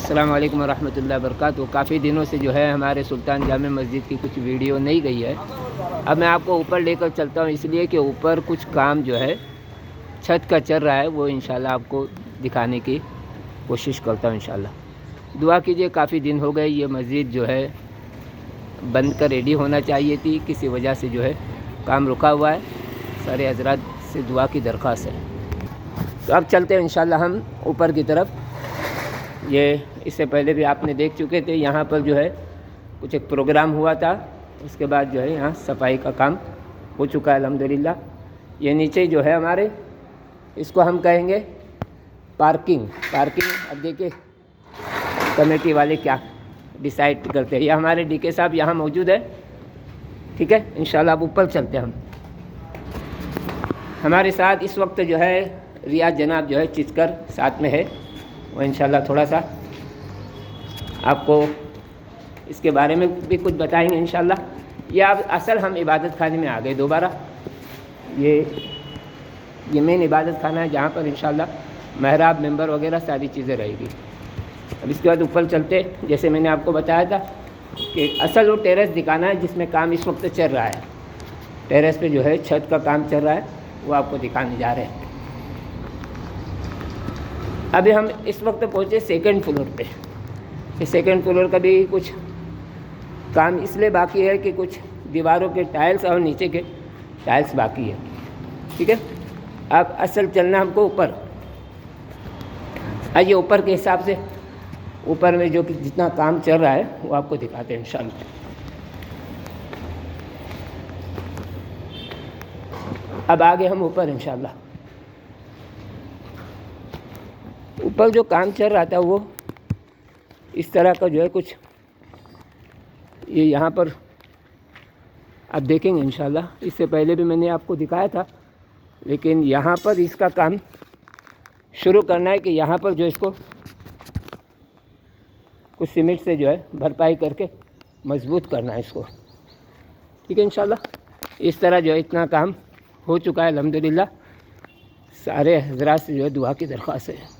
السلام علیکم ورحمۃ اللہ وبرکاتہ۔ کافی دنوں سے جو ہے ہمارے سلطان جامع مسجد کی کچھ ویڈیو نہیں گئی ہے۔ اب میں آپ کو اوپر لے کر چلتا ہوں، اس لیے کہ اوپر کچھ کام جو ہے چھت کا چل رہا ہے، وہ انشاءاللہ آپ کو دکھانے کی کوشش کرتا ہوں انشاءاللہ۔ دعا کیجئے، کافی دن ہو گئے، یہ مسجد جو ہے بند کر ریڈی ہونا چاہیے تھی، کسی وجہ سے جو ہے کام رکا ہوا ہے۔ سارے حضرات سے دعا کی درخواست ہے۔ تو اب چلتے ہیں انشاءاللہ ہم اوپر کی طرف۔ یہ اس سے پہلے بھی آپ نے دیکھ چکے تھے، یہاں پر جو ہے کچھ ایک پروگرام ہوا تھا، اس کے بعد جو ہے یہاں صفائی کا کام ہو چکا ہے الحمدللہ۔ یہ نیچے جو ہے ہمارے، اس کو ہم کہیں گے پارکنگ۔ اب دیکھیں کمیٹی والے کیا ڈیسائیڈ کرتے ہیں۔ یہ ہمارے ڈی کے صاحب یہاں موجود ہے، ٹھیک ہے انشاءاللہ۔ اب اوپر چلتے ہیں ہم۔ ہمارے ساتھ اس وقت جو ہے ریاض جناب جو ہے چچکر ساتھ میں ہے، وہ انشاءاللہ تھوڑا سا آپ کو اس کے بارے میں بھی کچھ بتائیں گے انشاءاللہ۔ یہ اب اصل ہم عبادت خانے میں آ گئے دوبارہ۔ یہ مین عبادت خانہ ہے، جہاں پر انشاءاللہ محراب، ممبر وغیرہ ساری چیزیں رہے گی۔ اب اس کے بعد اوپر چلتے، جیسے میں نے آپ کو بتایا تھا کہ اصل وہ ٹیرس دکھانا ہے جس میں کام اس وقت چل رہا ہے۔ ٹیرس پہ جو ہے چھت کا کام چل رہا ہے، وہ آپ کو دکھانے جا رہے ہیں۔ ابھی ہم اس وقت پہنچے سیکنڈ فلور پہ۔ یہ سیکنڈ فلور کا بھی کچھ کام اس لیے باقی ہے کہ کچھ دیواروں کے ٹائلز اور نیچے کے ٹائلز باقی ہے، ٹھیک ہے۔ اب اصل چلنا ہم کو اوپر۔ آئیے اوپر کے حساب سے، اوپر میں جو جتنا کام چل رہا ہے وہ آپ کو دکھاتے ہیں انشاءاللہ۔ اب آگے ہم اوپر انشاءاللہ۔ اوپر جو کام چل رہا تھا وہ اس طرح کا جو ہے کچھ، یہ یہاں پر آپ دیکھیں گے انشاءاللہ۔ اس سے پہلے بھی میں نے آپ کو دکھایا تھا، لیکن یہاں پر اس کا کام شروع کرنا ہے کہ یہاں پر جو اس کو کچھ سیمنٹ سے جو ہے بھرپائی کر کے مضبوط کرنا ہے اس کو، ٹھیک ہے انشاءاللہ۔ اس طرح جو ہے اتنا کام ہو چکا ہے الحمدللہ۔ سارے حضرات سے جو ہے دعا کی درخواست ہے۔